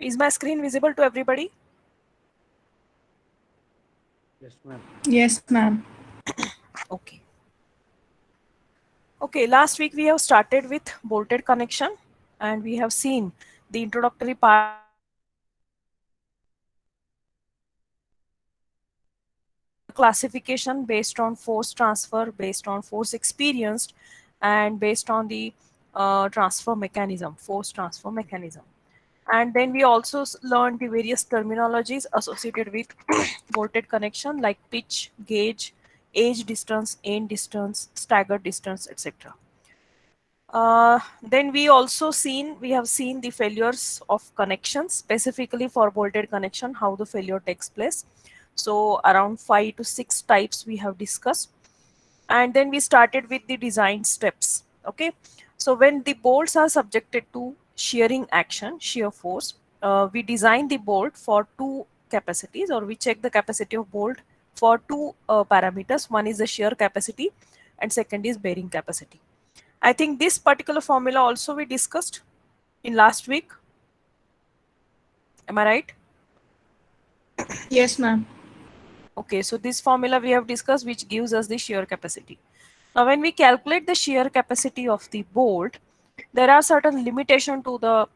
Is my screen visible to everybody? Yes, ma'am. Yes, ma'am. Okay. Okay, last week we have started with bolted connection and we have seen the introductory part of classification based on force transfer, based on force experienced, and based on the transfer mechanism, force transfer mechanism. And then we also learned the various terminologies associated with bolted connection like pitch, gauge, edge distance, end distance, staggered distance, etc. Then we have seen the failures of connections, specifically for bolted connection, how the failure takes place. So around 5 to 6 types we have discussed. And then we started with the design steps. Okay. So when the bolts are subjected to shearing action, shear force, we design the bolt for two capacities, or we check the capacity of bolt for two parameters. One is the shear capacity and second is bearing capacity. I think this particular formula also we discussed in last week. Am I right? Yes, ma'am. Okay, so this formula we have discussed, which gives us the shear capacity. Now, when we calculate the shear capacity of the bolt, there are certain limitation to the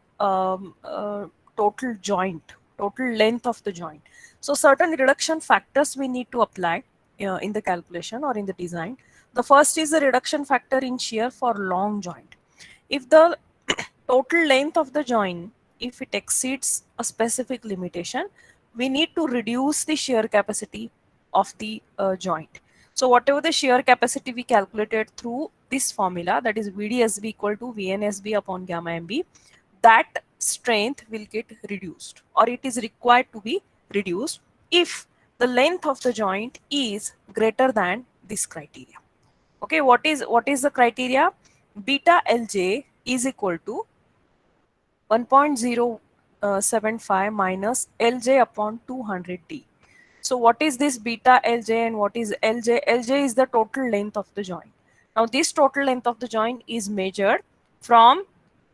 total joint, total length of the joint. So certain reduction factors we need to apply in the calculation or in the design. The first is the reduction factor in shear for long joint. If the total length of the joint, if it exceeds a specific limitation, we need to reduce the shear capacity of the joint. So whatever the shear capacity we calculated through this formula, that is VDSB equal to VNSB upon gamma MB, that strength will get reduced, or it is required to be reduced if the length of the joint is greater than this criteria. Okay, what is the criteria? Beta Lj is equal to 1.075 minus Lj upon 200D. So what is this beta Lj and what is Lj? Lj is the total length of the joint. Now this total length of the joint is measured from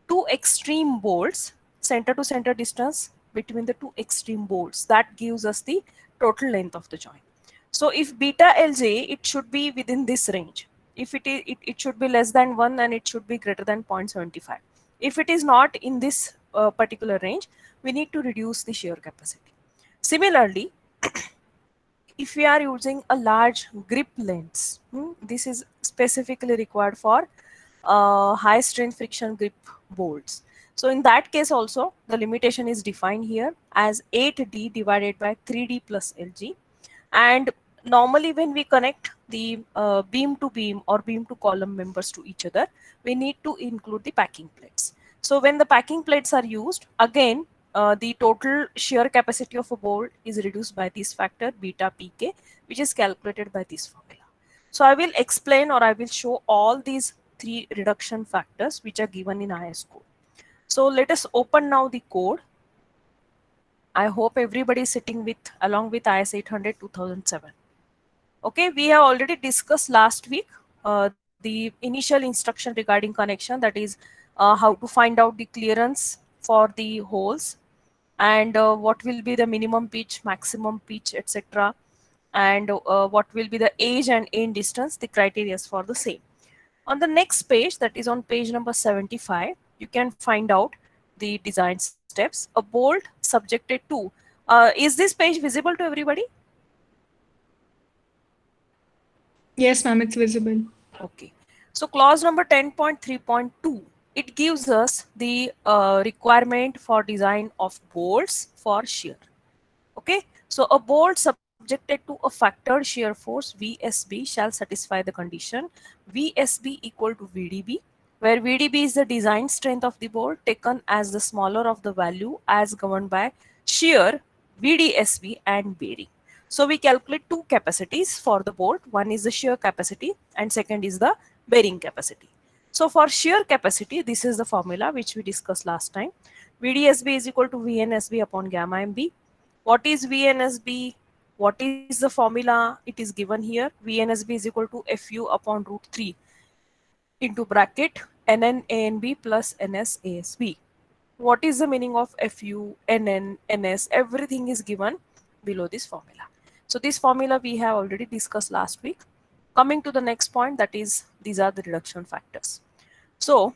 two extreme bolts, center to center distance between the two extreme bolts. That gives us the total length of the joint. So if beta Lj, it should be within this range. If it is, it should be less than 1 and it should be greater than 0.75. If it is not in this particular range, we need to reduce the shear capacity. Similarly, if we are using a large grip lens, this is specifically required for high strength friction grip bolts. So in that case also, the limitation is defined here as 8D divided by 3D plus Lg. And normally when we connect the beam to beam or beam to column members to each other, we need to include the packing plates. So when the packing plates are used, again, the total shear capacity of a bolt is reduced by this factor beta pk, which is calculated by this formula. So I will explain, or I will show all these three reduction factors which are given in IS code. So let us open now the code. I hope everybody is sitting with along with IS 800 2007. Okay, we have already discussed last week the initial instruction regarding connection, that is how to find out the clearance for the holes, and what will be the minimum pitch, maximum pitch, etc. And what will be the edge and end distance, the criteria for the same. On the next page, that is on page number 75, you can find out the design steps. A bolt subjected to, is this page visible to everybody? Yes, ma'am, it's visible. Okay. So clause number 10.3.2, it gives us the requirement for design of bolts for shear. Okay. So a bolt subjected to a factored shear force VSB shall satisfy the condition VSB equal to VDB, where VDB is the design strength of the bolt taken as the smaller of the value as governed by shear, VDSB and bearing. So we calculate two capacities for the bolt. One is the shear capacity and second is the bearing capacity. So for shear capacity, this is the formula which we discussed last time. VDSB is equal to VNSB upon gamma MB. What is VNSB? What is the formula? It is given here. VNSB is equal to FU upon root 3 into bracket NN ANB plus NS ASB. What is the meaning of Fu, Nn, Ns? Everything is given below this formula. So this formula we have already discussed last week. Coming to the next point, that is, these are the reduction factors. So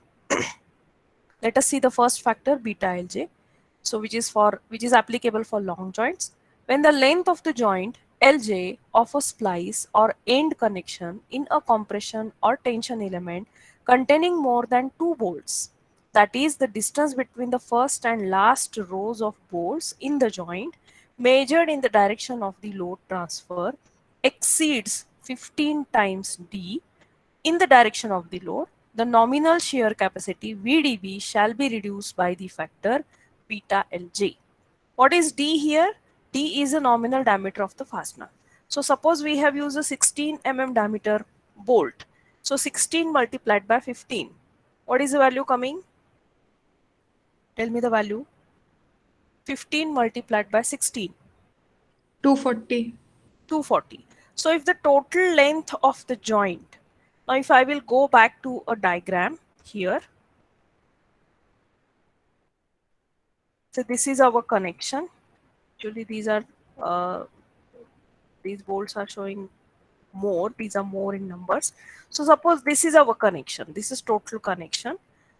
let us see the first factor, beta Lj. So which is applicable for long joints. When the length of the joint Lj of a splice or end connection in a compression or tension element containing more than two bolts, that is the distance between the first and last rows of bolts in the joint measured in the direction of the load transfer, exceeds 15 times d in the direction of the load, the nominal shear capacity VDB shall be reduced by the factor beta Lj. What is D here? D is the nominal diameter of the fastener. So suppose we have used a 16 mm diameter bolt. So 16 multiplied by 15. What is the value coming? Tell me the value. 15 multiplied by 16. 240. 240. So if the total length of the joint, now if I will go back to a diagram here, so this is our connection. Actually, uh, these bolts are showing more. These are more in numbers. So suppose this is our connection. This is total connection.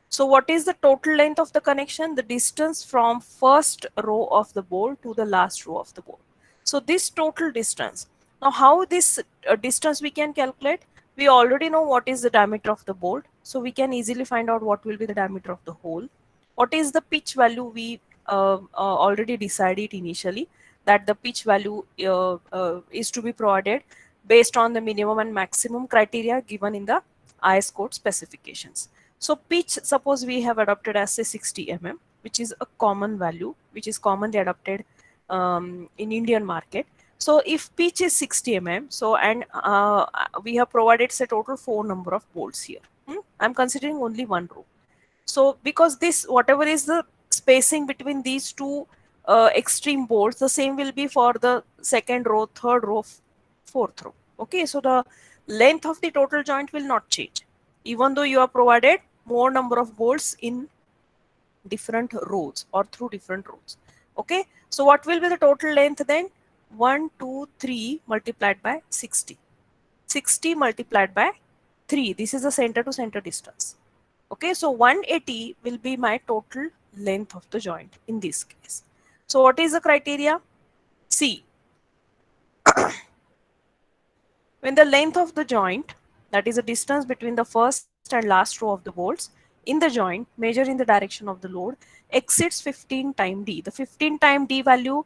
So what is the total length of the connection? The distance from first row of the bolt to the last row of the bolt. So this total distance. Now how this distance we can calculate? We already know what is the diameter of the bolt. So we can easily find out what will be the diameter of the hole. What is the pitch value? We already decided initially that the pitch value is to be provided based on the minimum and maximum criteria given in the IS code specifications. So pitch, suppose we have adopted as say 60 mm, which is a common value, which is commonly adopted in Indian market. So if pitch is 60 mm, so and we have provided say total 4 number of bolts here. I'm considering only one row. So because this, whatever is the spacing between these two extreme bolts, the same will be for the second row, third row, fourth row. Okay, so the length of the total joint will not change, even though you have provided more number of bolts in different rows or through different rows. Okay, so what will be the total length then? 1, 2, 3 multiplied by 60. 60 multiplied by 3. This is the center to center distance. Okay, so 180 will be my total length of the joint in this case. So what is the criteria? See, when the length of the joint, that is the distance between the first and last row of the bolts in the joint measured in the direction of the load, exceeds 15 times d. The 15 times d value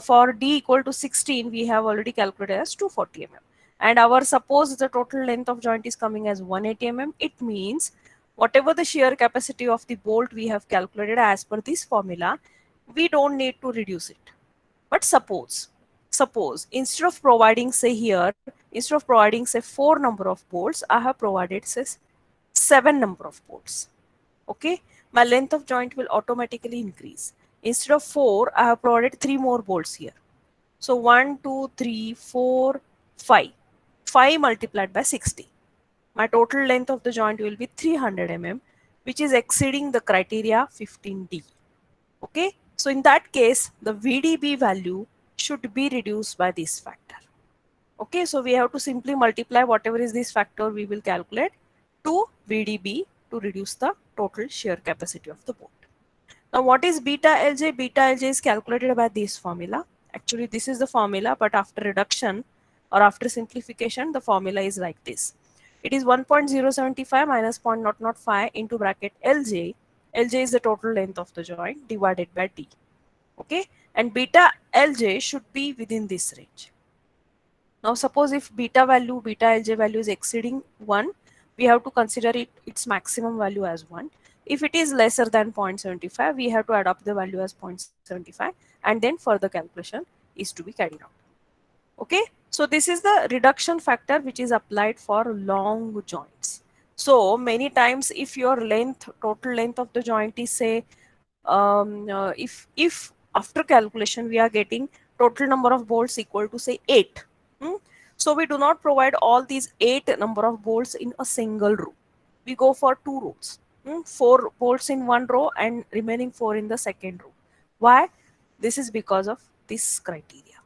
for d equal to 16 we have already calculated as 240 mm. And our suppose the total length of joint is coming as 180 mm. It means whatever the shear capacity of the bolt we have calculated as per this formula, we don't need to reduce it. But suppose instead of providing say here, instead of providing say 4 number of bolts, I have provided say 7 number of bolts. Okay, my length of joint will automatically increase. Instead of 4, I have provided 3 more bolts here. So 1, 2, 3, 4, 5. 5 multiplied by 60. My total length of the joint will be 300 mm, which is exceeding the criteria 15D. Okay, so in that case, the VDB value should be reduced by this factor. Okay, so we have to simply multiply whatever is this factor we will calculate to VDB to reduce the total shear capacity of the bolt. Now, what is beta Lj? Beta Lj is calculated by this formula. Actually, this is the formula, but after reduction or after simplification, the formula is like this. It is 1.075 minus 0.005 into bracket Lj. Lj is the total length of the joint divided by d. Okay, and beta Lj should be within this range. Now, suppose if beta Lj value is exceeding 1, we have to consider its maximum value as 1. If it is lesser than 0.75, we have to adopt the value as 0.75, and then further calculation is to be carried out. Okay, so this is the reduction factor which is applied for long joints. So many times if your total length of the joint is say, if after calculation we are getting total number of bolts equal to say 8. So we do not provide all these 8 number of bolts in a single row. We go for 2 rows. 4 bolts in one row and remaining 4 in the second row. Why? This is because of this criteria.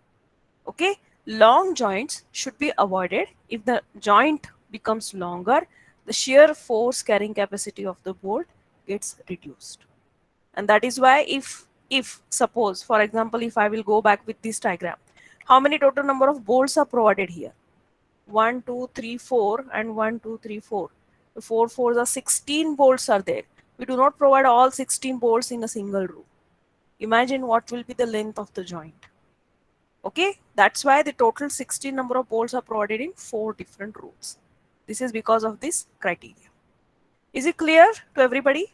Okay, long joints should be avoided. If the joint becomes longer, the shear force carrying capacity of the bolt gets reduced. And that is why if suppose, for example, if I will go back with this diagram, how many total number of bolts are provided here? 1 2 3 4 and 1 2 3 4. The 4 fours are 16 bolts are there. We do not provide all 16 bolts in a single row. Imagine what will be the length of the joint. Okay, that's why the total 16 number of bolts are provided in 4 different rows. This is because of this criteria. Is it clear to everybody?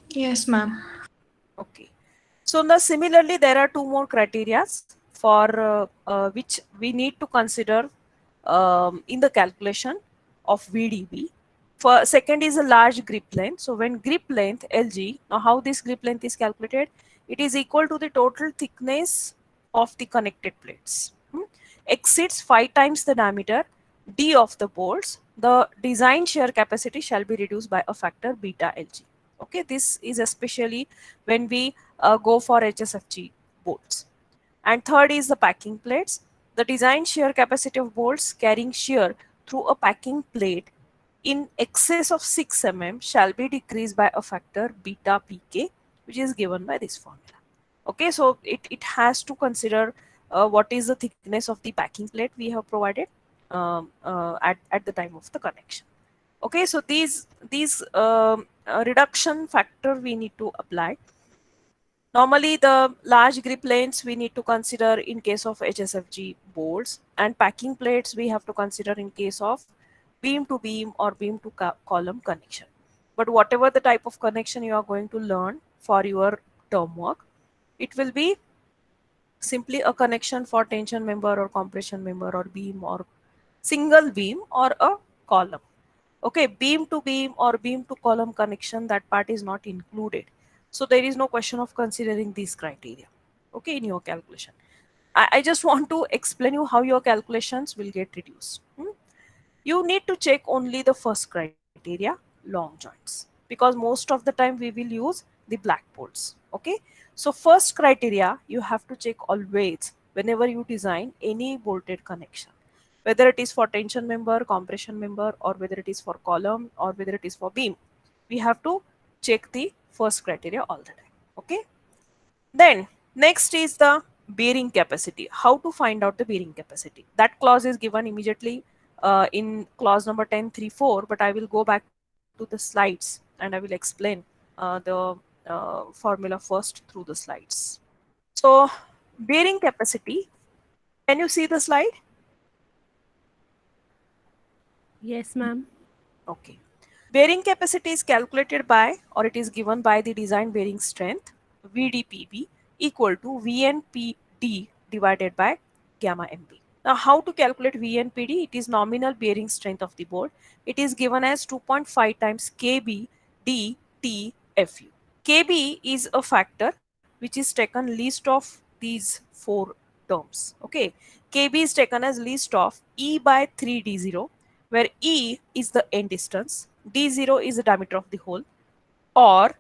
Yes, ma'am. Okay. So now similarly, there are two more criteria for which we need to consider in the calculation of VDB. For second is a large grip length. So when grip length LG, now how this grip length is calculated? It is equal to the total thickness of the connected plates. Exceeds 5 times the diameter D of the bolts, the design shear capacity shall be reduced by a factor beta Lg. Okay, this is especially when we go for HSFG bolts. And third is the packing plates. The design shear capacity of bolts carrying shear through a packing plate in excess of 6 mm shall be decreased by a factor beta pk, which is given by this formula. Okay, so it has to consider what is the thickness of the packing plate we have provided at the time of the connection. Okay, so these reduction factor we need to apply. Normally, the large grip lengths we need to consider in case of HSFG bolts, and packing plates we have to consider in case of beam to beam or beam to column connection. But whatever the type of connection you are going to learn for your term work, it will be simply a connection for tension member or compression member or beam or single beam or a column. Okay, beam to beam or beam to column connection, that part is not included. So there is no question of considering these criteria, okay, in your calculation. I just want to explain you how your calculations will get reduced. You need to check only the first criteria, long joints, because most of the time we will use the black bolts. Okay, so first criteria you have to check always whenever you design any bolted connection, whether it is for tension member, compression member, or whether it is for column or whether it is for beam. We have to check the first criteria all the time. Okay, then next is the bearing capacity. How to find out the bearing capacity? That clause is given immediately in clause number 10.3.4, but I will go back to the slides and I will explain the formula first through the slides. So bearing capacity, can you see the slide? Yes, ma'am. Okay. Bearing capacity is calculated by, or it is given by, the design bearing strength VDPB equal to VNPD divided by gamma MB. Now, how to calculate VNPD? It is nominal bearing strength of the board. It is given as 2.5 times KB DTFU. KB is a factor which is taken least of these four terms. Okay, KB is taken as least of E by 3d0, where E is the end distance, d0 is the diameter of the hole, or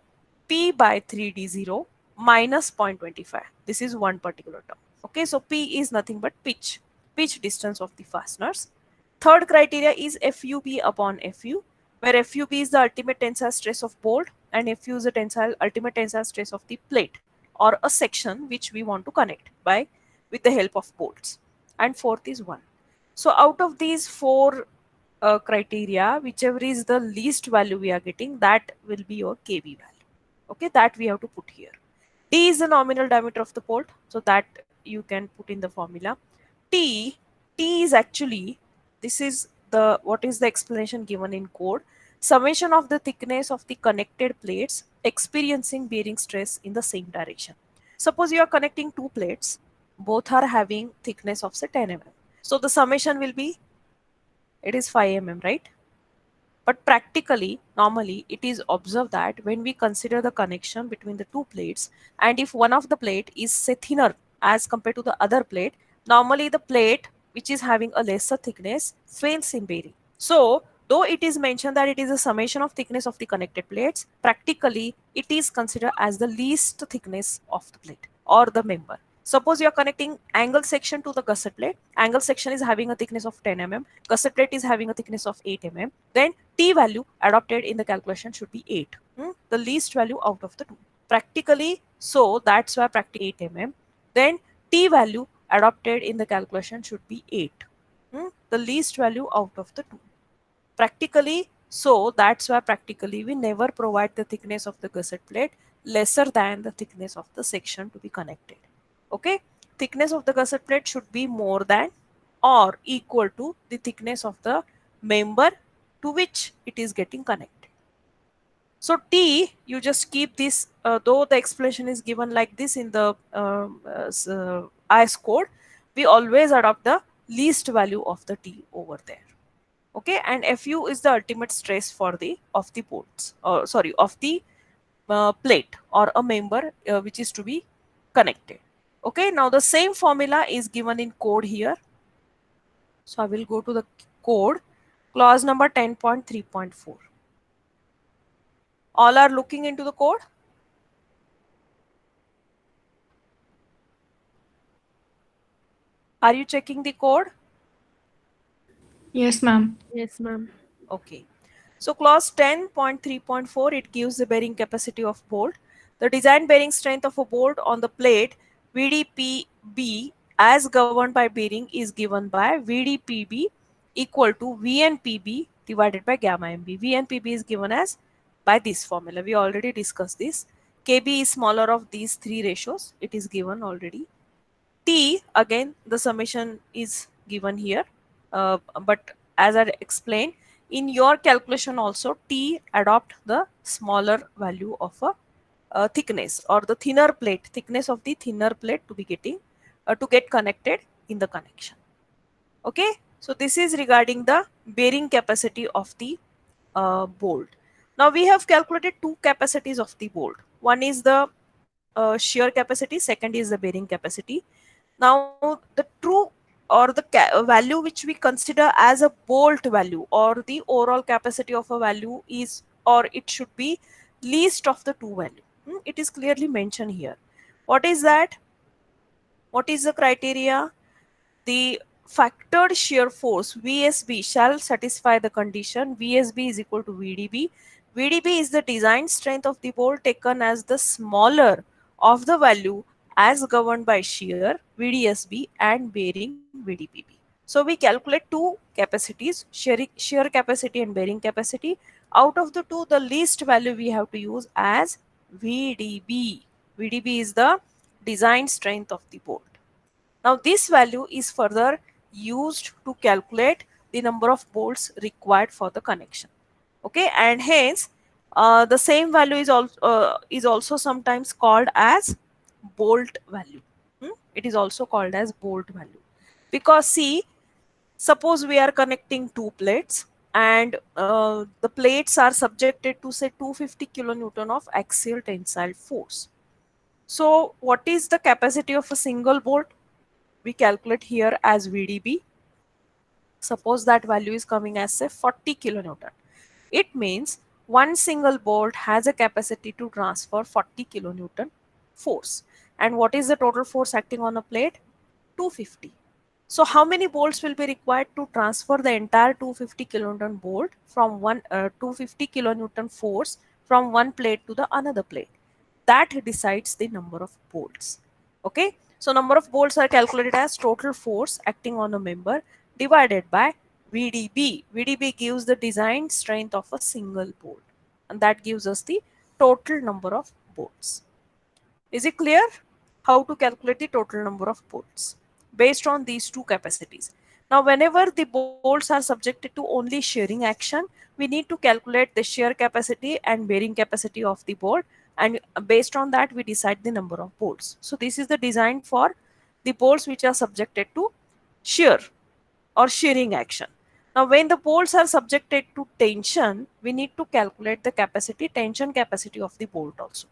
P by 3d0 minus 0.25. This is one particular term. Okay, so P is nothing but pitch distance of the fasteners. Third criteria is FUB upon FU, where FUB is the ultimate tensile stress of bolt and FU is the ultimate tensile stress of the plate or a section which we want to connect by with the help of bolts. And fourth is 1. So out of these four criteria, whichever is the least value we are getting, that will be your KB value. Okay, that we have to put here. D is the nominal diameter of the bolt, so that you can put in the formula. T, T is actually, this is the, what is the explanation given in code? Summation of the thickness of the connected plates experiencing bearing stress in the same direction. Suppose you are connecting two plates, both are having thickness of say 10 mm. So the summation will be, it is 5 mm, right? But practically, normally, it is observed that when we consider the connection between the two plates, and if one of the plate is say thinner as compared to the other plate, normally the plate which is having a lesser thickness fails in bearing. So Though it is mentioned that it is a summation of thickness of the connected plates, practically it is considered as the least thickness of the plate or the member. Suppose you are connecting angle section to the gusset plate. Angle section is having a thickness of 10 mm. Gusset plate is having a thickness of 8 mm. Then T value adopted in the calculation should be 8. The least value out of the two. Practically, so that's why practically 8 mm. Then T value adopted in the calculation should be 8. The least value out of the two. Practically, so that's why practically we never provide the thickness of the gusset plate lesser than the thickness of the section to be connected. Okay, thickness of the gusset plate should be more than or equal to the thickness of the member to which it is getting connected. So T, you just keep this, though the explanation is given like this in the IS code, we always adopt the least value of the T over there. Okay, and Fu is the ultimate stress for the of the bolts, sorry, of the plate or a member which is to be connected. Okay, now the same formula is given in code here. So I will go to the code, clause number 10.3.4. All are looking into the code? Are you checking the code? Yes, ma'am. Yes, ma'am. Okay. So clause 10.3.4, it gives the bearing capacity of bolt. The design bearing strength of a bolt on the plate VDPB as governed by bearing is given by VDPB equal to VNPB divided by gamma MB. VNPB is given as by this formula. We already discussed this. KB is smaller of these three ratios. It is given already. T, again, the summation is given here. But as I explained, in your calculation also, T adopt the smaller value of a thickness or the thinner plate, thickness of the thinner plate to be getting, to get connected in the connection. Okay, so this is regarding the bearing capacity of the bolt. Now we have calculated two capacities of the bolt. One is the shear capacity, second is the bearing capacity. Now the true or the value which we consider as a bolt value or the overall capacity of a value is, or it should be least of the two value. It is clearly mentioned here. What is that? What is the criteria? The factored shear force VSB shall satisfy the condition VSB is equal to VDB. VDB is the design strength of the bolt taken as the smaller of the value as governed by shear VDSB and bearing VDPB. So we calculate two capacities, shear capacity and bearing capacity. Out of the two, the least value we have to use as VDB. VDB is the design strength of the bolt. Now this value is further used to calculate the number of bolts required for the connection. Okay, and hence the same value is also sometimes called as bolt value. It is also called as bolt value because see, suppose we are connecting two plates and the plates are subjected to say 250 kilonewton of axial tensile force. So what is the capacity of a single bolt? We calculate here as VDB. Suppose that value is coming as say 40 kilonewton. It means one single bolt has a capacity to transfer 40 kilonewton force. And what is the total force acting on a plate? 250. So how many bolts will be required to transfer the entire 250 kilonewton bolt from 250 kilonewton force from one plate to the another plate? That decides the number of bolts. Okay, so number of bolts are calculated as total force acting on a member divided by VDB. VDB gives the design strength of a single bolt, and that gives us the total number of bolts. Is it clear how to calculate the total number of bolts based on these two capacities? Now, whenever the bolts are subjected to only shearing action, we need to calculate the shear capacity and bearing capacity of the bolt, and based on that, we decide the number of bolts. So this is the design for the bolts which are subjected to shear or shearing action. Now, when the bolts are subjected to tension, we need to calculate the capacity, tension capacity of the bolt also.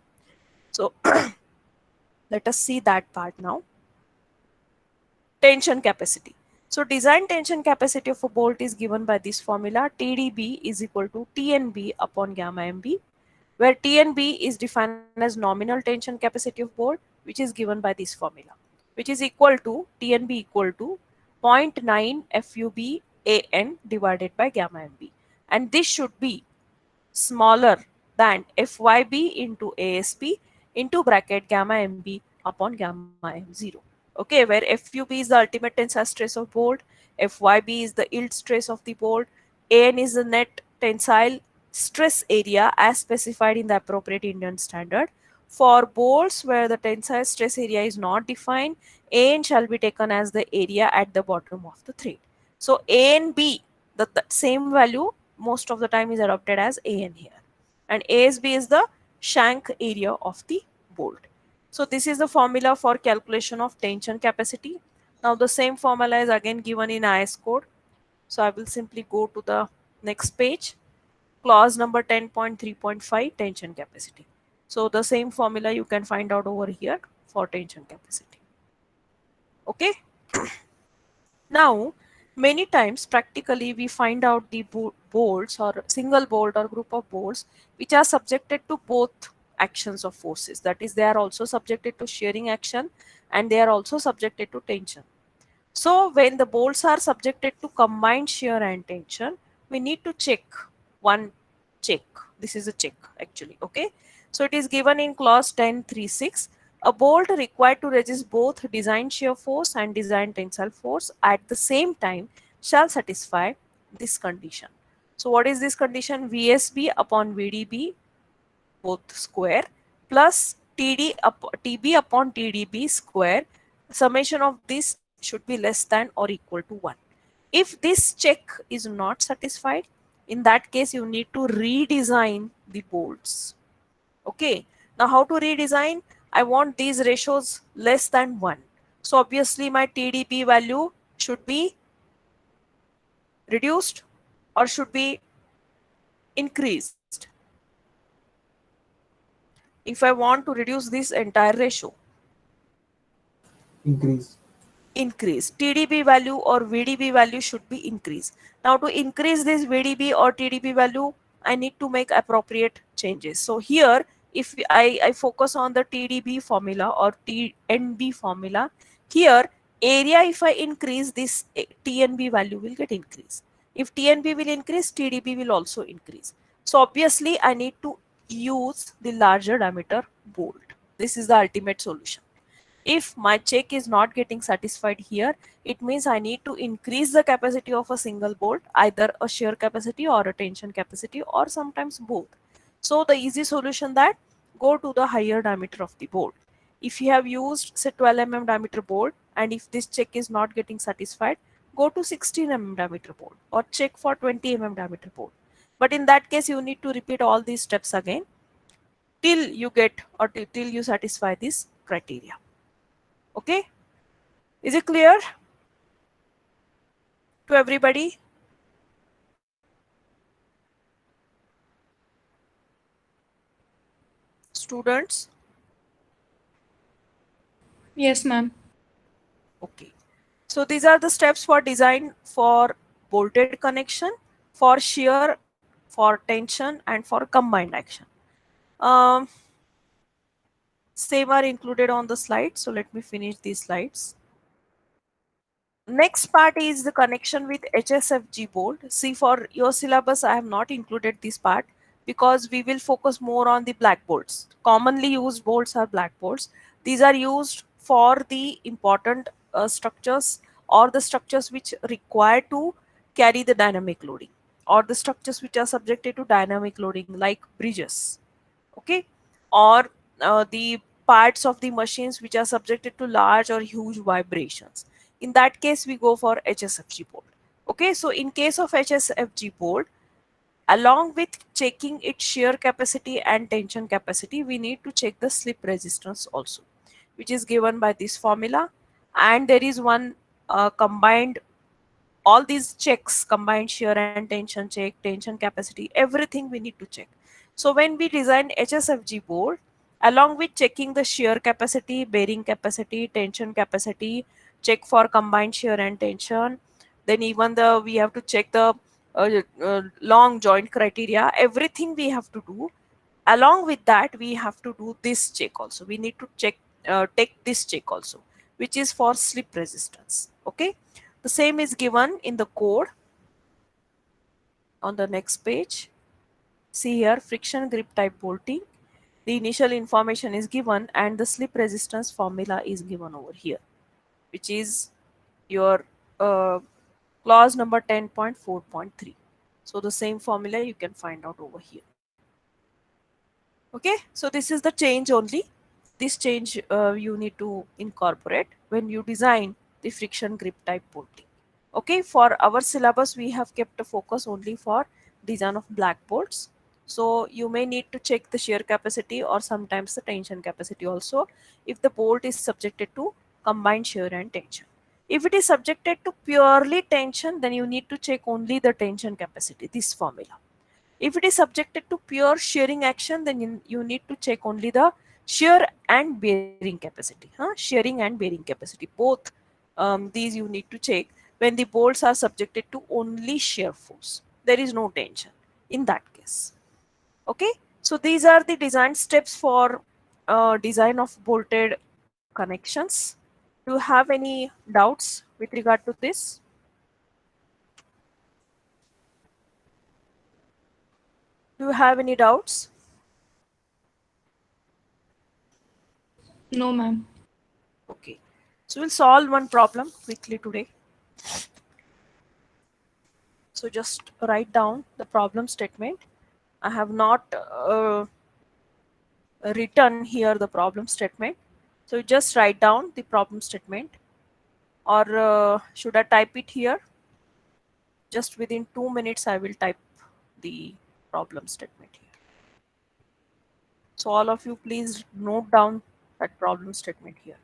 So let us see that part now. Tension capacity. So design tension capacity of a bolt is given by this formula. TDB is equal to TNB upon gamma MB, where TNB is defined as nominal tension capacity of bolt, which is given by this formula, which is equal to TNB equal to zero point 0.9 FUB AN divided by gamma MB. And this should be smaller than FYB into ASB into bracket gamma MB upon gamma M0. Okay, where FUB is the ultimate tensile stress of bolt, FYB is the yield stress of the bolt, AN is the net tensile stress area as specified in the appropriate Indian standard. For bolts where the tensile stress area is not defined, AN shall be taken as the area at the bottom of the thread. So ANB, the same value most of the time is adopted as AN here. And ASB is the shank area of the bolt. So this is the formula for calculation of tension capacity. Now the same formula is again given in IS code. So I will simply go to the next page. Clause number 10.3.5 tension capacity. So the same formula you can find out over here for tension capacity. Okay. Now, many times practically we find out the bolts or single bolt or group of bolts which are subjected to both actions of forces. That is, they are also subjected to shearing action and they are also subjected to tension. So when the bolts are subjected to combined shear and tension, we need to check one check. This is a check actually. Okay. So it is given in clause 10.3.6. A bolt required to resist both design shear force and design tensile force at the same time shall satisfy this condition. So what is this condition? VSB upon VDB both square plus TB upon TDB square. Summation of this should be less than or equal to 1. If this check is not satisfied, in that case you need to redesign the bolts. Okay, now how to redesign? I want these ratios less than 1. So obviously my TDP value should be reduced or should be increased. If I want to reduce this entire ratio, increase TDP value or VDB value should be increased. Now to increase this VDB or TDP value, I need to make appropriate changes. So here, if I focus on the TDB formula or TNB formula, here area, if I increase this, TNB value will get increased. If TNB will increase, TDB will also increase. So obviously I need to use the larger diameter bolt. This is the ultimate solution. If my check is not getting satisfied here, it means I need to increase the capacity of a single bolt, either a shear capacity or a tension capacity or sometimes both. So the easy solution that go to the higher diameter of the bolt. If you have used say 12 mm diameter bolt and if this check is not getting satisfied, go to 16 mm diameter bolt or check for 20 mm diameter bolt. But in that case, you need to repeat all these steps again till you get or till you satisfy this criteria. Okay, is it clear to everybody? Students? Yes, ma'am. Okay, so these are the steps for design for bolted connection, for shear, for tension and for combined action. um, Same are included on the slide, so let me finish these slides. Next part is the connection with HSFG bolt. See, for your syllabus, I have not included this part because we will focus more on the black bolts. Commonly used bolts are black bolts. These are used for the important structures or the structures which require to carry the dynamic loading or the structures which are subjected to dynamic loading like bridges. Okay, or the parts of the machines which are subjected to large or huge vibrations. In that case, we go for HSFG bolt. Okay, so in case of HSFG bolt, along with checking its shear capacity and tension capacity, we need to check the slip resistance also, which is given by this formula. And there is one combined, all these checks, combined shear and tension check, tension capacity, everything we need to check. So when we design HSFG bolt, along with checking the shear capacity, bearing capacity, tension capacity, check for combined shear and tension. Then even we have to check the long joint criteria. Everything we have to do. Along with that, we have to do this check also. We need to check, take this check also, which is for slip resistance. Okay, the same is given in the code on the next page. See here, friction grip type bolting. The initial information is given and the slip resistance formula is given over here, which is your clause number 10.4.3. So the same formula you can find out over here. Okay, so this is the change only. This change you need to incorporate when you design the friction grip type bolting. Okay, for our syllabus, we have kept a focus only for design of black bolts. So you may need to check the shear capacity or sometimes the tension capacity also if the bolt is subjected to combined shear and tension. If it is subjected to purely tension, then you need to check only the tension capacity, this formula. If it is subjected to pure shearing action, then you need to check only the shear and bearing capacity. Shearing and bearing capacity. Both these you need to check when the bolts are subjected to only shear force. There is no tension in that case. Okay, so these are the design steps for design of bolted connections. Do you have any doubts with regard to this? Do you have any doubts? No, ma'am. Okay, so we'll solve one problem quickly today. So just write down the problem statement. I have not written here the problem statement. So you just write down the problem statement, or should I type it here? Just within 2 minutes, I will type the problem statement here. So all of you, please note down that problem statement here.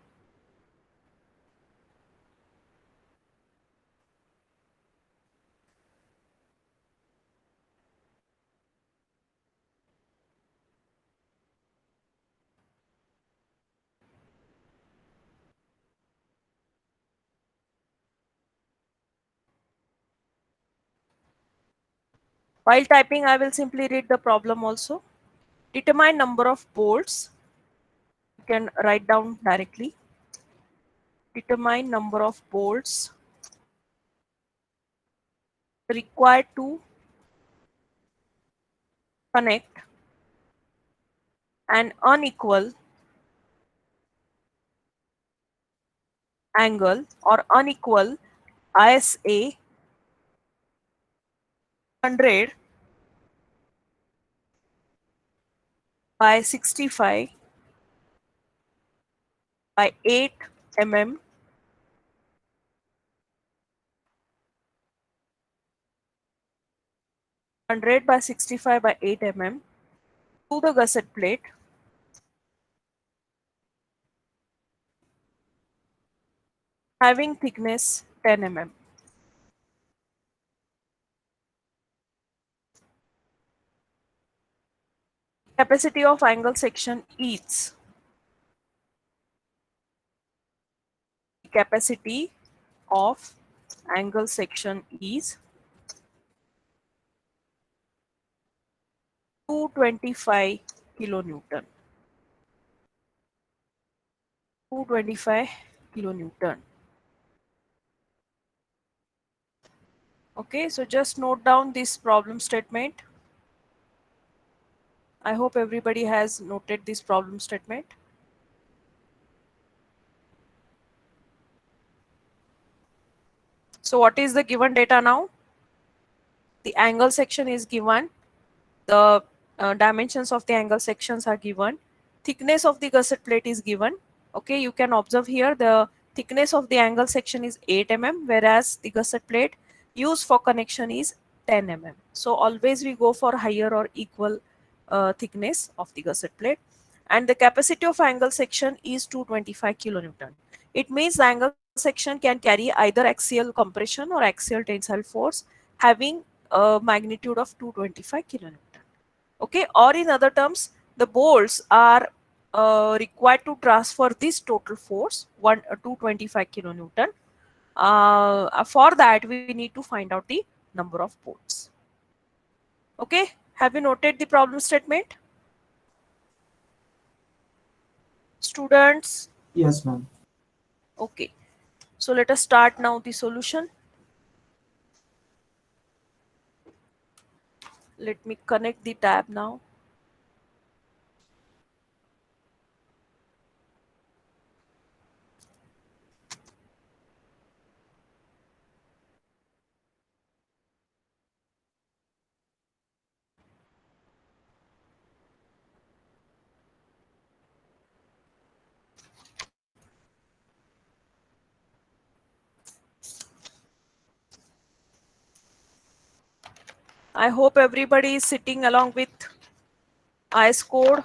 While typing, I will simply read the problem also. Determine number of bolts. You can write down directly. Determine number of bolts required to connect an unequal angle or unequal ISA 100 by 65 by 8 mm 100 by 65 by 8 mm to the gusset plate having thickness 10 mm. Capacity of angle section is capacity of angle section is 225 kilonewton. 225 kilonewton. Okay, so just note down this problem statement. I hope everybody has noted this problem statement. So what is the given data now? The angle section is given. The dimensions of the angle sections are given. Thickness of the gusset plate is given. Okay, you can observe here the thickness of the angle section is 8 mm, whereas the gusset plate used for connection is 10 mm. So always we go for higher or equal thickness of the gusset plate. And the capacity of angle section is 225 kilonewton. It means the angle section can carry either axial compression or axial tensile force having a magnitude of 225 kilonewton. Okay, or in other terms, the bolts are required to transfer this total force 225 kilonewton. For that we need to find out the number of bolts. Okay, have you noted the problem statement, students? Yes, ma'am. Okay, so let us start now the solution. Let me connect the tab now. I hope everybody is sitting along with IS code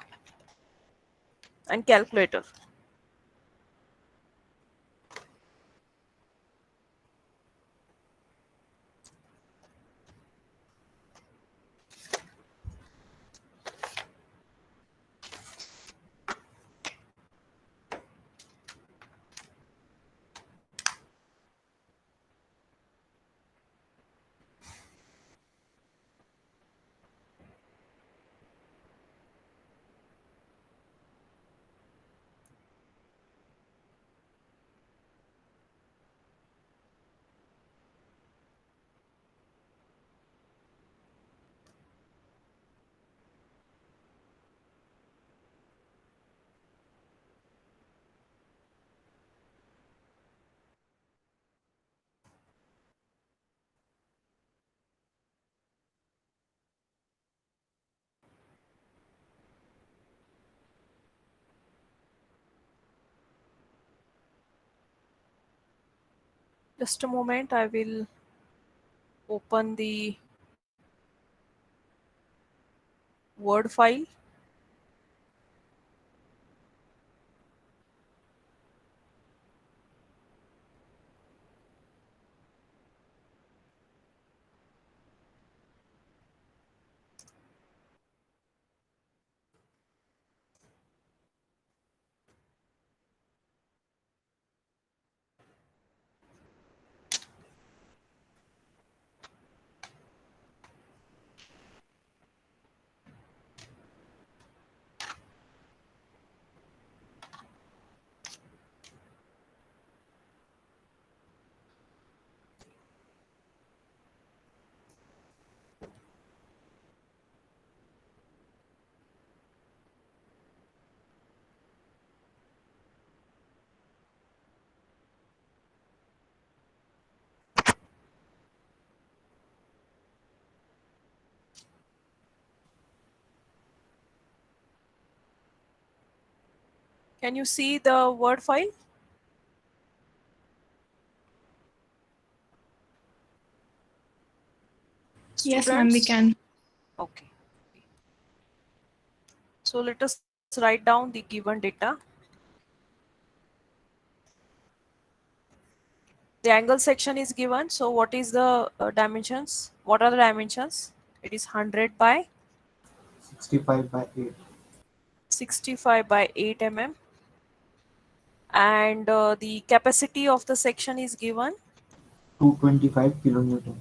and calculator. Just a moment, I will open the Word file. Can you see the Word file? Yes, ma'am, we can. Okay. So let us write down the given data. The angle section is given. So what is the dimensions? What are the dimensions? It is 100 by 65 by 8. 65 by 8 mm. And the capacity of the section is given. 225 kilonewton.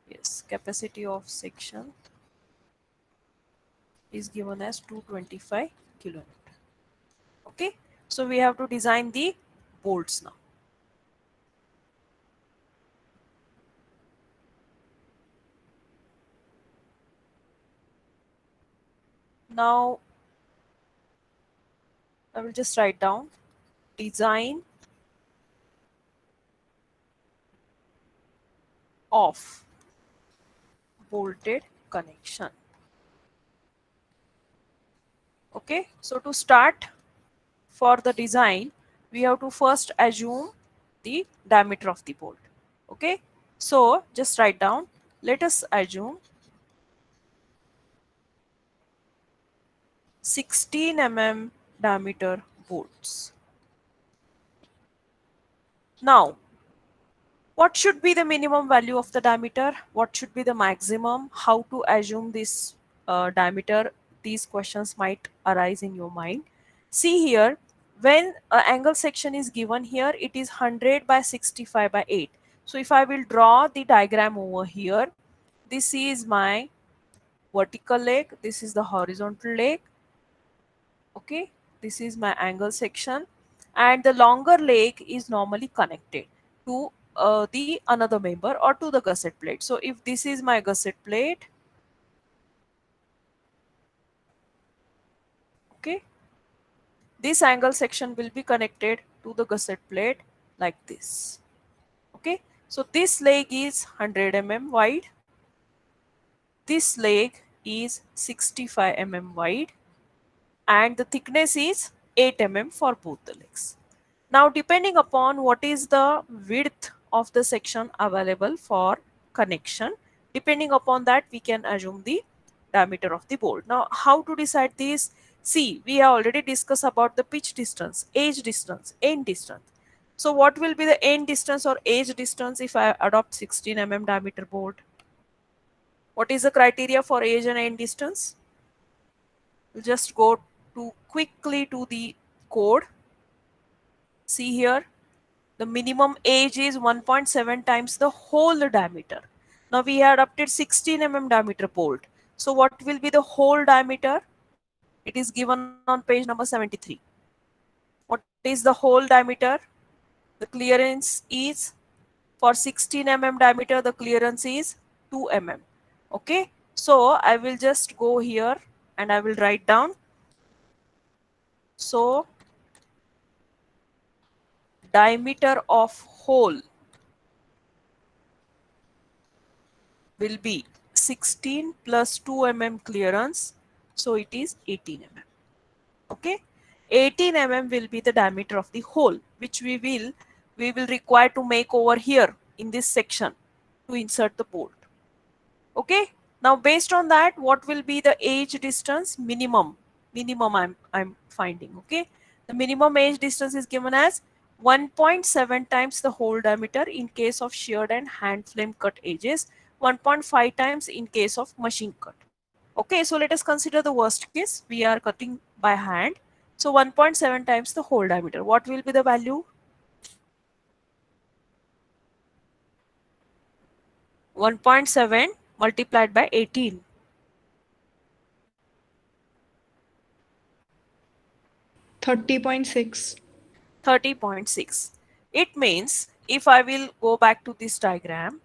Yes, capacity of section is given as 225 kilonewton. Okay, so we have to design the bolts now. Now I will just write down design of bolted connection. Okay, so to start, for the design, we have to first assume the diameter of the bolt. Okay, so just write down, let us assume 16 mm diameter bolts. Now, what should be the minimum value of the diameter? What should be the maximum? How to assume this diameter? These questions might arise in your mind. See here, when an angle section is given here, it is 100 by 65 by 8. So if I will draw the diagram over here, this is my vertical leg, this is the horizontal leg, okay, this is my angle section, and the longer leg is normally connected to the another member or to the gusset plate. So if this is my gusset plate, okay, this angle section will be connected to the gusset plate like this. Okay, so this leg is 100 mm wide, this leg is 65 mm wide, and the thickness is 8 mm for both the legs. Now, depending upon what is the width of the section available for connection, depending upon that, we can assume the diameter of the bolt. Now, how to decide this? See, we have already discussed about the pitch distance, edge distance, end distance. So, what will be the end distance or edge distance if I adopt 16 mm diameter bolt? What is the criteria for edge and end distance? We'll just go to quickly to the code. See here, the minimum edge is 1.7 times the whole diameter. Now we have adopted 16 mm diameter bolt. So what will be the whole diameter? It is given on page number 73. What is the whole diameter? The clearance is, for 16 mm diameter, the clearance is 2 mm. Okay, so I will just go here and I will write down. So diameter of hole will be 16 plus 2 mm clearance, so it is 18 mm. Okay, 18 mm will be the diameter of the hole, which we will require to make over here in this section to insert the bolt. Okay, now based on that, what will be the edge distance? Minimum I'm finding. Okay, the minimum edge distance is given as 1.7 times the hole diameter in case of sheared and hand flame cut edges, 1.5 times in case of machine cut. Okay, so let us consider the worst case. We are cutting by hand, so 1.7 times the hole diameter. What will be the value? 1.7 multiplied by 18. 30.6. 30.6. It means if I will go back to this diagram,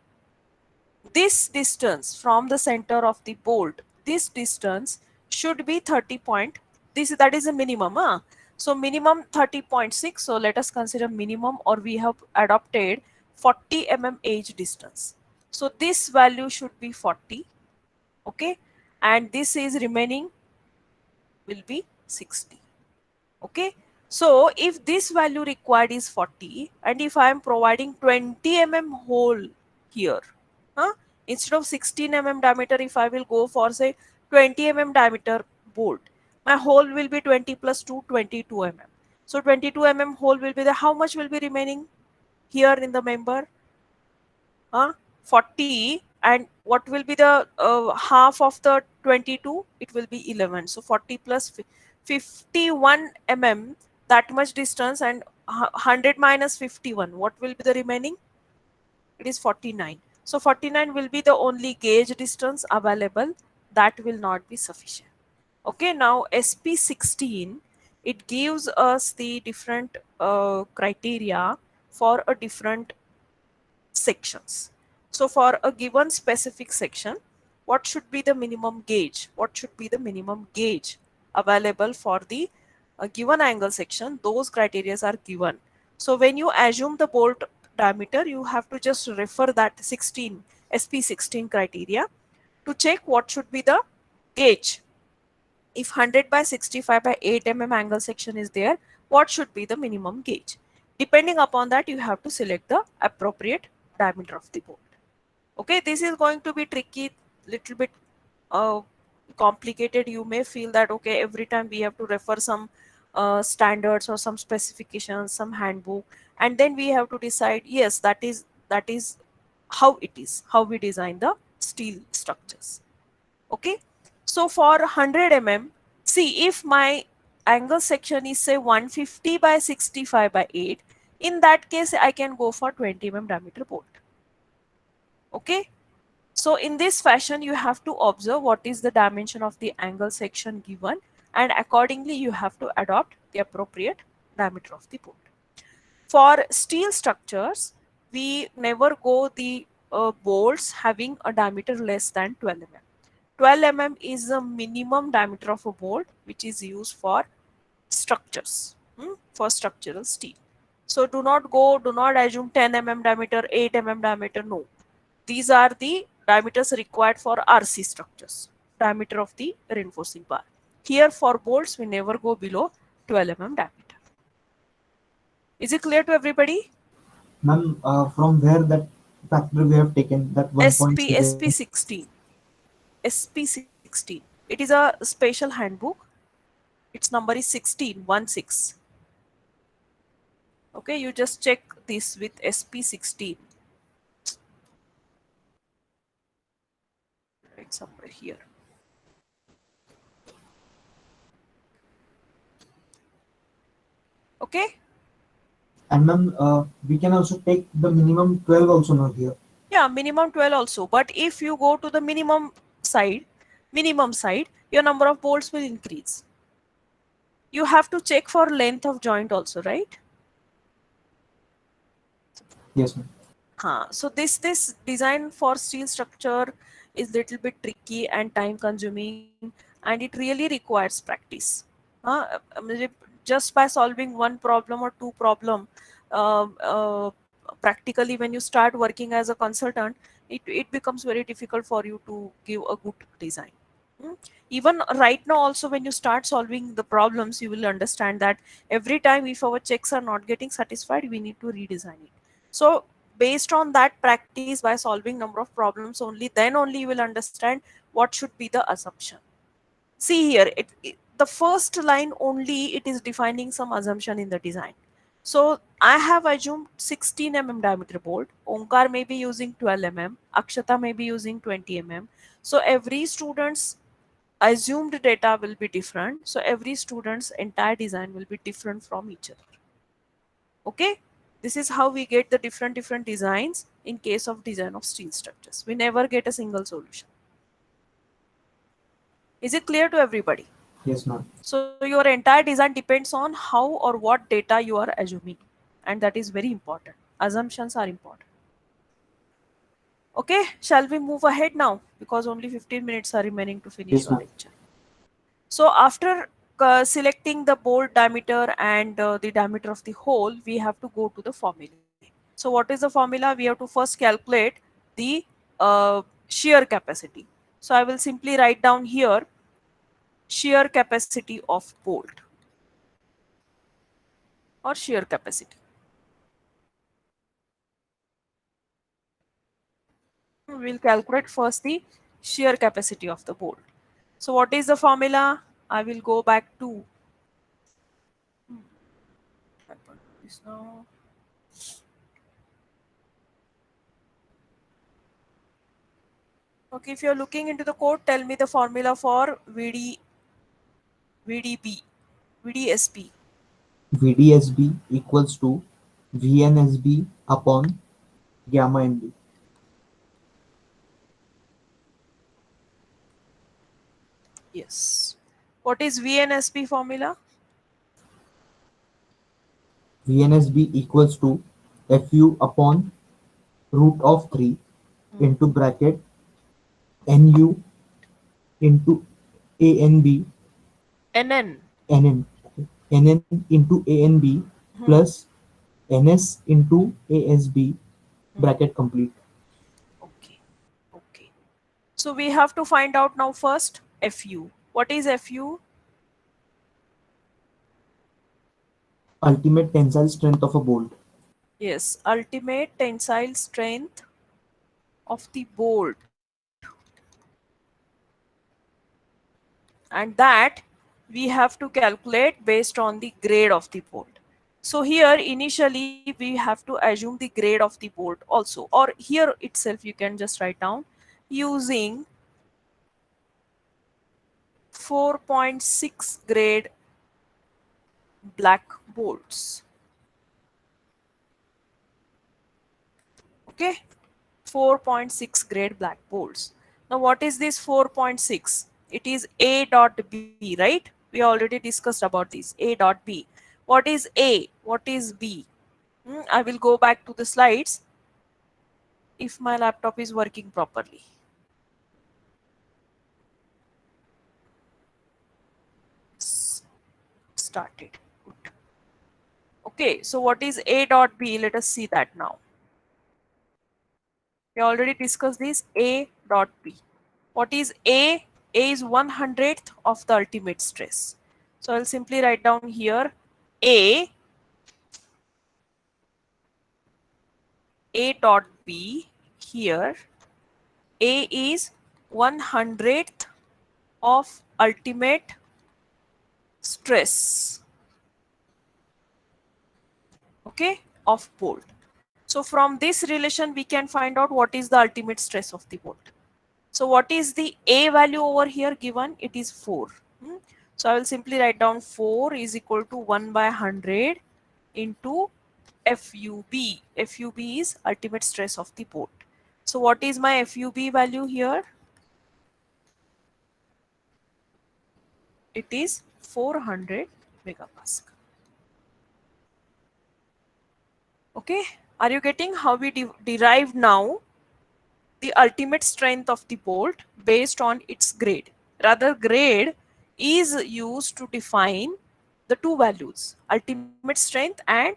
this distance from the center of the bolt, this distance should be 30 point. That is a minimum. So minimum 30.6. So let us consider minimum, or we have adopted 40 mm edge distance. So this value should be 40. Okay, and this is remaining will be 60. Okay, so if this value required is 40 and if I am providing 20 mm hole here, instead of 16 mm diameter, if I will go for say 20 mm diameter bolt, my hole will be 20 plus 2, 22 mm. So 22 mm hole will be the, how much will be remaining here in the member? 40, and what will be the half of the 22? It will be 11. So 40 plus 51 mm, that much distance, and 100 minus 51, what will be the remaining? It is 49. So 49 will be the only gauge distance available. That will not be sufficient. Okay, now SP16, it gives us the different criteria for a different sections. So for a given specific section, what should be the minimum gauge? What should be the minimum gauge available for the given angle section? Those criteria are given. So when you assume the bolt diameter, you have to just refer that 16 SP16 criteria to check what should be the gauge. If 100 by 65 by 8 mm angle section is there, what should be the minimum gauge? Depending upon that, you have to select the appropriate diameter of the bolt. Okay, this is going to be tricky, little bit complicated. You may feel that, okay, every time we have to refer some standards or some specifications, some handbook, and then we have to decide, yes, that is how it is, how we design the steel structures. Okay, so for 100 mm, see, if my angle section is say 150 by 65 by 8, in that case I can go for 20 mm diameter bolt. Okay. So in this fashion, you have to observe what is the dimension of the angle section given, and accordingly you have to adopt the appropriate diameter of the bolt. For steel structures, we never go the bolts having a diameter less than 12 mm. 12 mm is the minimum diameter of a bolt which is used for structures, for structural steel. So do not assume 10 mm diameter, 8 mm diameter, no. These are the diameters required for RC structures, diameter of the reinforcing bar. Here for bolts, we never go below 12 mm diameter. Is it clear to everybody? Ma'am, from where that factor we have taken, that 1.7? SP16. SP16. It is a special handbook. Its number is 16, 16. Okay, you just check this with SP16. Right somewhere here. Okay. And ma'am, we can also take the minimum 12 also not here. Yeah, minimum 12 also. But if you go to the minimum side, your number of bolts will increase. You have to check for length of joint also, right? Yes, ma'am. So this design for steel structure is little bit tricky and time consuming, and it really requires practice. Just by solving one problem or two problem, practically when you start working as a consultant, it becomes very difficult for you to give a good design. Hmm. Even right now also, when you start solving the problems, you will understand that every time if our checks are not getting satisfied, we need to redesign it. So based on that practice, by solving number of problems only, then only you will understand what should be the assumption. See here, the first line only, it is defining some assumption in the design. So I have assumed 16 mm diameter bolt. Omkar may be using 12 mm. Akshata may be using 20 mm. So every student's assumed data will be different. So every student's entire design will be different from each other. Okay. This is how we get the different designs in case of design of steel structures. We never get a single solution. Is it clear to everybody? Yes, ma'am. So your entire design depends on how or what data you are assuming, and that is very important. Assumptions are important. Okay, shall we move ahead now? Because only 15 minutes are remaining to finish Yes, your ma'am. lecture. So after selecting the bolt diameter and the diameter of the hole, we have to go to the formula. So what is the formula? We have to first calculate the shear capacity. So I will simply write down here shear capacity of bolt or shear capacity. We'll calculate first the shear capacity of the bolt. So what is the formula? I will go back to this now. Okay, if you're looking into the code, tell me the formula for VDB, VDSB. VDSB equals to VNSB upon gamma NB. Yes. What is VNSB formula? VNSB equals to FU upon root of 3 into bracket NU into ANB NN. NN. Okay. NN into ANB plus NS into ASB bracket complete. Okay. Okay. So we have to find out now first FU. What is FU? Ultimate tensile strength of a bolt. Yes, ultimate tensile strength of the bolt. And that we have to calculate based on the grade of the bolt. So here initially we have to assume the grade of the bolt also, or here itself you can just write down using 4.6 grade black bolts. Okay, 4.6 grade black bolts. Now what is this 4.6? It is A dot B, right? We already discussed about this, A dot B. What is A? What is B? I will go back to the slides if my laptop is working properly. Started. Good. Okay, so what is A dot B? Let us see that now. We already discussed this, A dot B. What is A? A is 1/100th of the ultimate stress. So I'll simply write down here A dot B here. A is 1/100th of ultimate stress. Okay, of bolt. So from this relation we can find out what is the ultimate stress of the bolt. So what is the A value over here given? It is 4. So I will simply write down 4 is equal to 1/100 into FUB. FUB is ultimate stress of the bolt. So what is my FUB value here? It is 400 megapascal. Okay, are you getting how we derived now the ultimate strength of the bolt based on its grade? Rather, grade is used to define the two values, ultimate strength and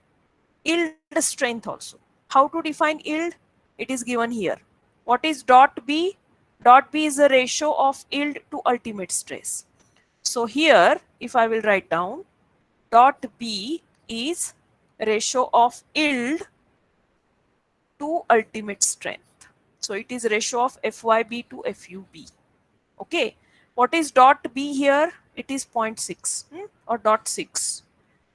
yield strength also. How to define yield? It is given here. What is dot B? Dot B is the ratio of yield to ultimate stress. So here, if I will write down, dot B is ratio of yield to ultimate strength. So it is ratio of FYB to FUB. Okay. What is dot B here? It is 0.6 or dot 6.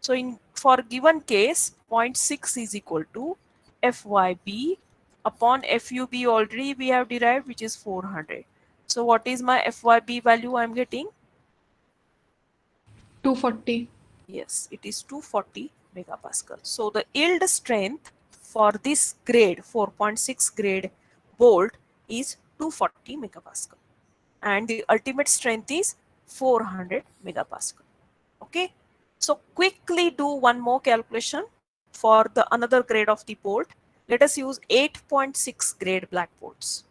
So for given case, 0.6 is equal to FYB upon FUB already we have derived, which is 400. So what is my FYB value I am getting? 240. Yes, it is 240 megapascal. So the yield strength for this grade 4.6 grade bolt is 240 megapascal and the ultimate strength is 400 megapascal. Okay, so quickly do one more calculation for the another grade of the bolt. Let us use 8.6 grade black bolts.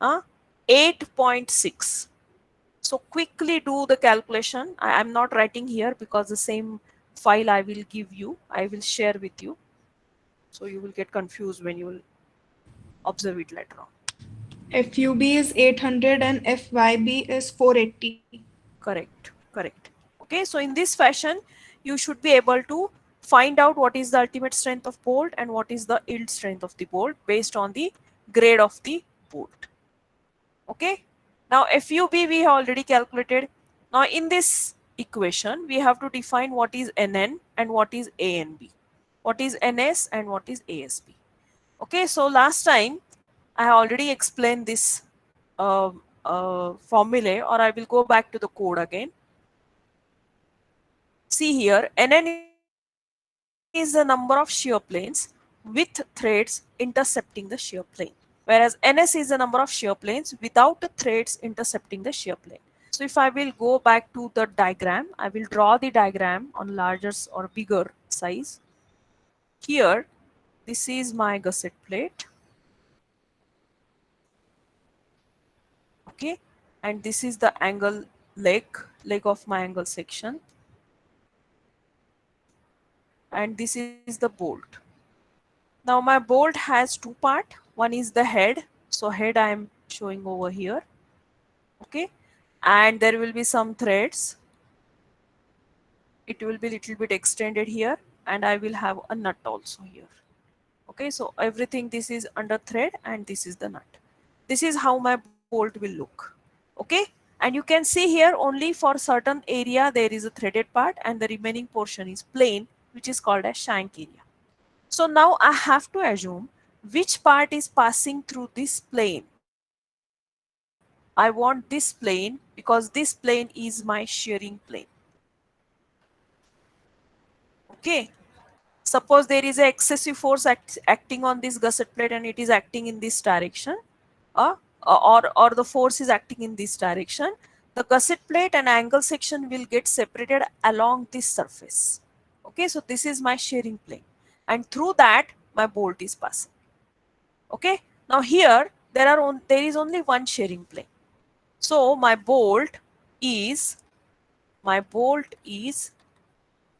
8.6. So quickly do the calculation. I am not writing here because the same file I will give you, I will share with you. So you will get confused when you will observe it later on. FUB is 800 and FYB is 480. Correct, correct. Okay, so in this fashion, you should be able to find out what is the ultimate strength of bolt and what is the yield strength of the bolt based on the grade of the bolt. Okay, now FUB we have already calculated. Now in this equation, we have to define what is NN and what is ANB, what is NS and what is ASB. Okay, so last time I have already explained this formulae, or I will go back to the code again. See here, NN is the number of shear planes with threads intercepting the shear plane, whereas NS is the number of shear planes without threads intercepting the shear plane. So if I will go back to the diagram, I will draw the diagram on larger or bigger size. Here, this is my gusset plate. Okay, and this is the angle leg of my angle section, and this is the bolt. Now my bolt has two parts. One is the head, so head I am showing over here. Okay, and there will be some threads. It will be little bit extended here, and I will have a nut also here. Okay, so everything, this is under thread and this is the nut. This is how my bolt will look. Okay, and you can see here only for certain area there is a threaded part and the remaining portion is plain, which is called as shank area. So now I have to assume which part is passing through this plane. I want this plane because this plane is my shearing plane. Okay. Suppose there is a excessive force acting on this gusset plate and it is acting in this direction, uh, or the force is acting in this direction. The gusset plate and angle section will get separated along this surface. Okay, so this is my shearing plane, and through that my bolt is passing. Okay, now here there is only one shearing plane, so my bolt is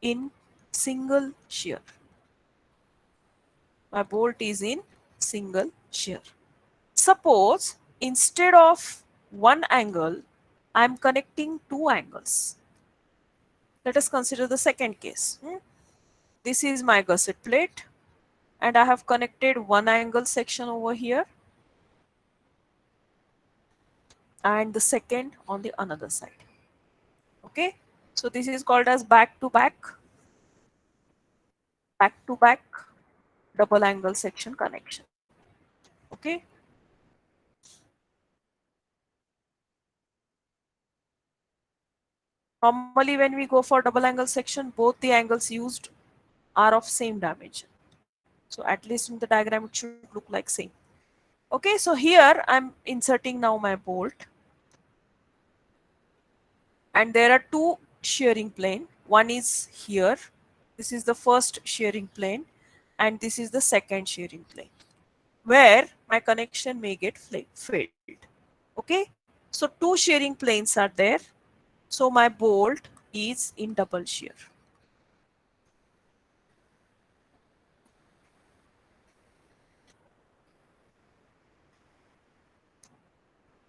in single shear. My bolt is in single shear. Suppose instead of one angle, I am connecting two angles. Let us consider the second case. This is my gusset plate and I have connected one angle section over here and the second on the another side. Okay, so this is called as back to back double angle section connection. Okay. Normally when we go for double angle section, both the angles used are of same dimension. So at least in the diagram it should look like same. Okay, so here I'm inserting now my bolt and there are two shearing plane. One is here. This is the first shearing plane and this is the second shearing plane where my connection may get failed. Okay, so two shearing planes are there. So my bolt is in double shear.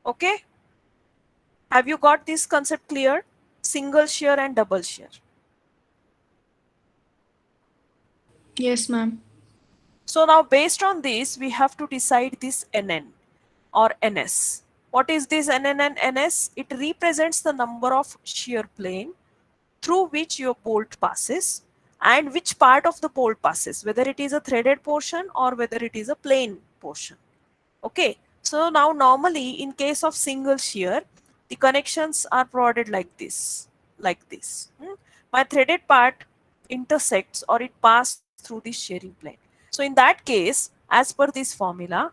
Okay, have you got this concept clear? Single shear and double shear. Yes, ma'am. So now based on this, we have to decide this NN or NS. What is this NN and NS? It represents the number of shear plane through which your bolt passes and which part of the bolt passes, whether it is a threaded portion or whether it is a plain portion. Okay, so now normally in case of single shear, the connections are provided like this, like this. My threaded part intersects or it passes through the shearing plane. So in that case, as per this formula,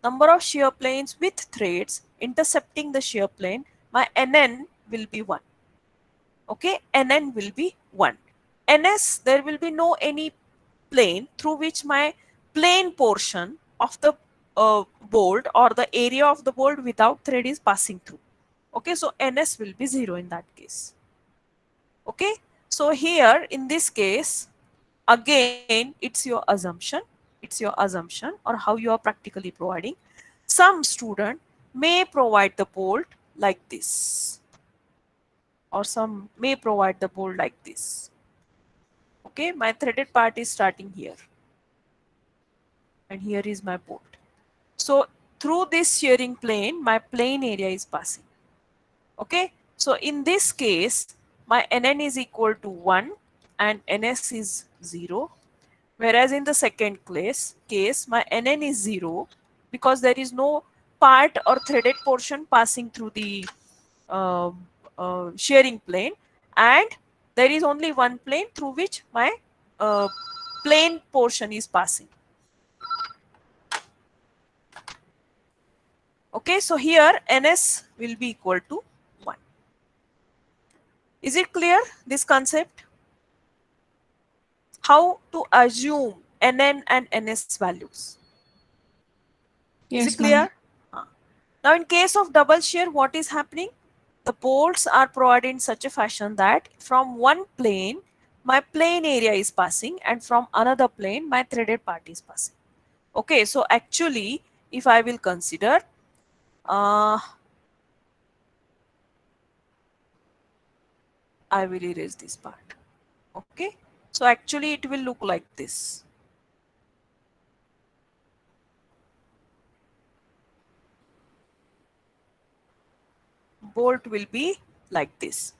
number of shear planes with threads intercepting the shear plane, my NN will be 1. Okay, NN will be 1. NS, there will be no any plane through which my plane portion of the bolt or the area of the bolt without thread is passing through. Okay, so NS will be 0 in that case. Okay, so here in this case, again, it's your assumption or how you are practically providing. Some student may provide the bolt like this or some may provide the bolt like this. Okay, my threaded part is starting here and here is my bolt. So through this shearing plane, my plane area is passing. Okay, so in this case, my NN is equal to 1 and NS is 0. Whereas in the second case, my NN is 0 because there is no part or threaded portion passing through the uh, shearing plane, and there is only one plane through which my plane portion is passing. Okay, so here NS will be equal to 1. Is it clear, this concept? How to assume NN and NS values? Is it Yes, clear? ma'am. Now in case of double shear, what is happening? The bolts are provided in such a fashion that from one plane, my plane area is passing and from another plane, my threaded part is passing. Okay, so actually, if I will consider, I will erase this part. Okay, so actually it will look like this. Bolt will be like this.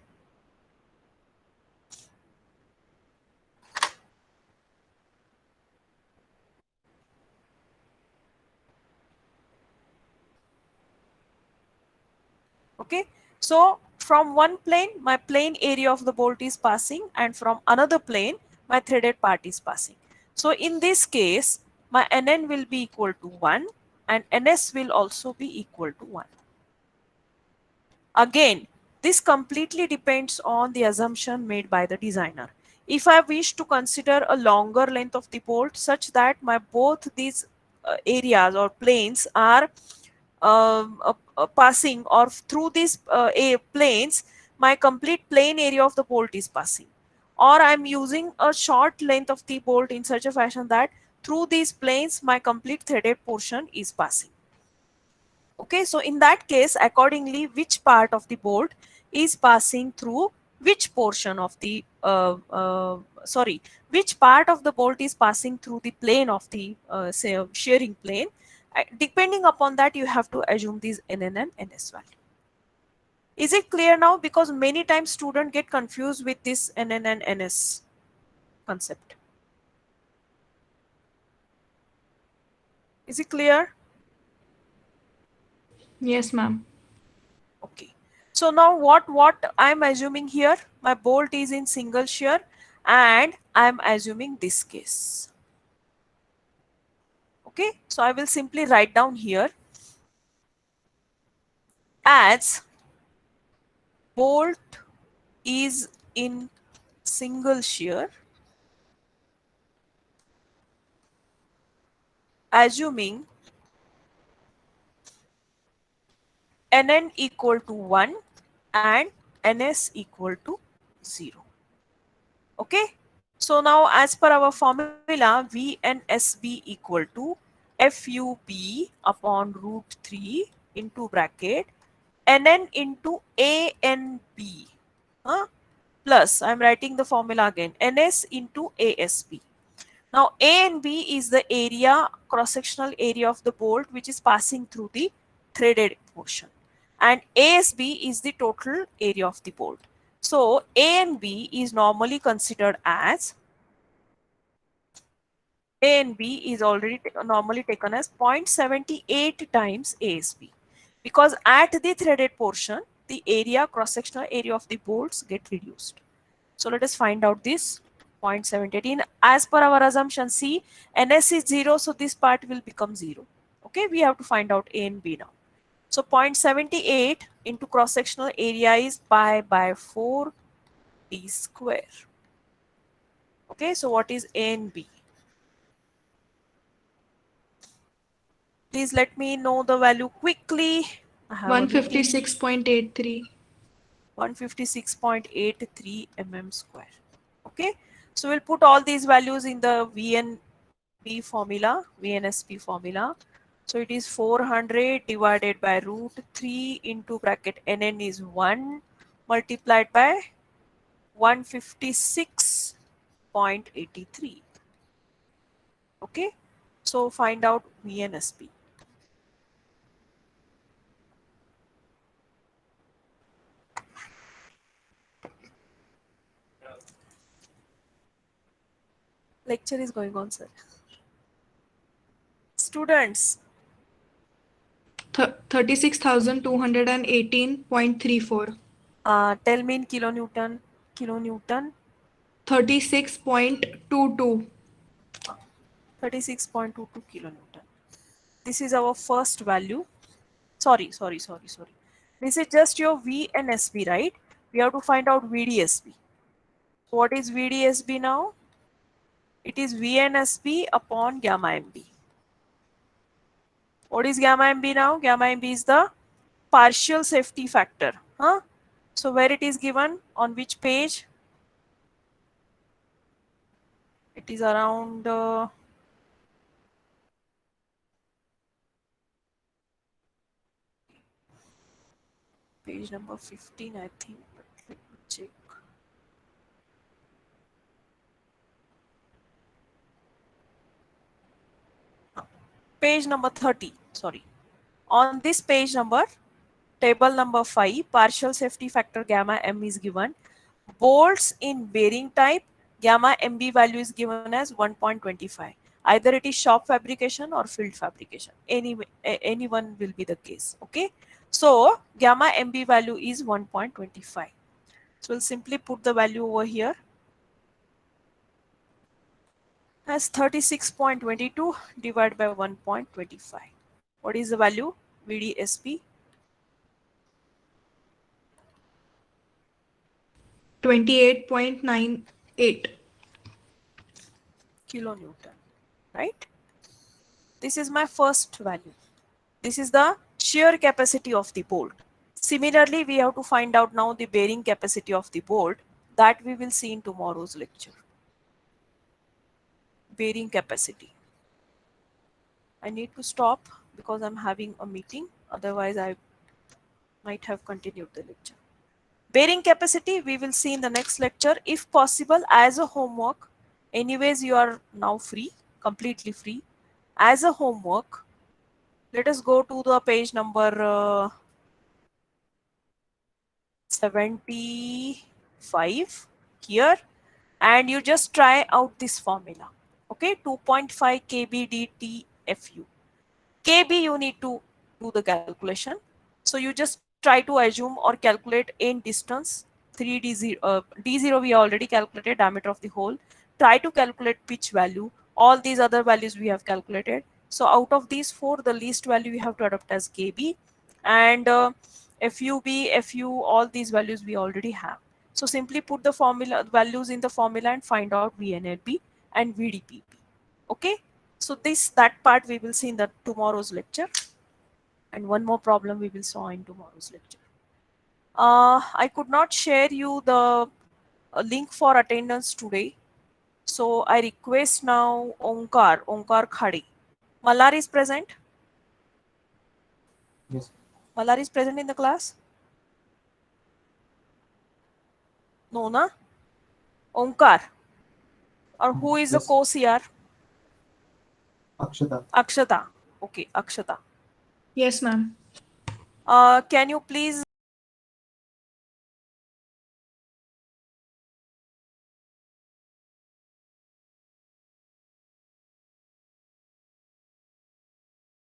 Okay, so from one plane, my plane area of the bolt is passing, and from another plane, my threaded part is passing. So in this case, my Nn will be equal to 1 and Ns will also be equal to 1. Again, this completely depends on the assumption made by the designer. If I wish to consider a longer length of the bolt such that my both these areas or planes are passing, or through these planes, my complete plane area of the bolt is passing, or I'm using a short length of the bolt in such a fashion that through these planes my complete threaded portion is passing. Okay, so in that case, accordingly, which part of the bolt is passing through which portion of the which part of the bolt is passing through the plane of the say shearing plane. Depending upon that, you have to assume these Nn and Ns value. Is it clear now? Because many times students get confused with this Nn and Ns concept. Is it clear? Yes, ma'am. Okay. So now what I'm assuming here, my bolt is in single shear and I'm assuming this case. Okay. So I will simply write down here as bolt is in single shear, assuming Nn equal to 1 and Ns equal to 0. Okay. So now as per our formula, VNSB equal to FUB upon root 3 into bracket Nn into ANB plus, I'm writing the formula again, Ns into ASB. Now A and B is the area, cross-sectional area of the bolt which is passing through the threaded portion, and ASB is the total area of the bolt. So A and B is normally considered as A and B is already normally taken as 0.78 times ASB, because at the threaded portion the area, cross-sectional area of the bolts get reduced. So let us find out this 0.78. As per our assumption, see, Ns is 0, so this part will become 0. Okay, we have to find out A and B now. So 0.78 into cross-sectional area is pi by 4 d square. Okay, so what is A and B? Please let me know the value quickly. I have a meeting. 156.83. 156.83 mm square. Okay, so we'll put all these values in the VNB formula, VNSP formula. So it is 400 divided by root 3 into bracket Nn is 1 multiplied by 156.83. Okay, so find out VNSP. Lecture is going on, sir. Students, 36,218.34. tell me in kilonewton. 36.22. 36.22 kilonewton. This is our first value. Sorry. This is just your VNSB, right? We have to find out VDSB. What is VDSB now? It is VNSB upon gamma MB. What is gamma MB now? Gamma MB is the partial safety factor. So where it is given? On which page? It is around page number 15, I think. But let me check. Page number 30, sorry. On this page number, table number 5, partial safety factor gamma M is given. Bolts in bearing type, gamma MB value is given as 1.25. Either it is shop fabrication or field fabrication. Anyone will be the case. Okay. So gamma MB value is 1.25. So we'll simply put the value over here as 36.22 divided by 1.25. What is the value? VDSP 28.98. kilonewton, right? This is my first value. This is the shear capacity of the bolt. Similarly, we have to find out now the bearing capacity of the bolt. That we will see in tomorrow's lecture. Bearing capacity. I need to stop because I'm having a meeting. Otherwise, I might have continued the lecture. Bearing capacity we will see in the next lecture. If possible, as a homework. Anyways, you are now free, completely free. As a homework, let us go to the page number 75 here, and you just try out this formula. Okay, 2.5 kb dt fu. kb you need to do the calculation. So you just try to assume or calculate in distance 3d0. D0 we already calculated, diameter of the hole. Try to calculate pitch value. All these other values we have calculated. So out of these four, the least value we have to adopt as kb, and FUB, FU, all these values we already have. So simply put the formula values in the formula and find out VNLB and VDPP. Okay. So that part we will see in the tomorrow's lecture, and one more problem we will saw in tomorrow's lecture. I could not share you the link for attendance today, so I request now Omkar Khadi. Malar is present. Yes. Malar is present in the class. No, na? Omkar. Or who is the Yes. co-CR? Akshata. Akshata. Okay, Akshata. Yes, ma'am. Can you please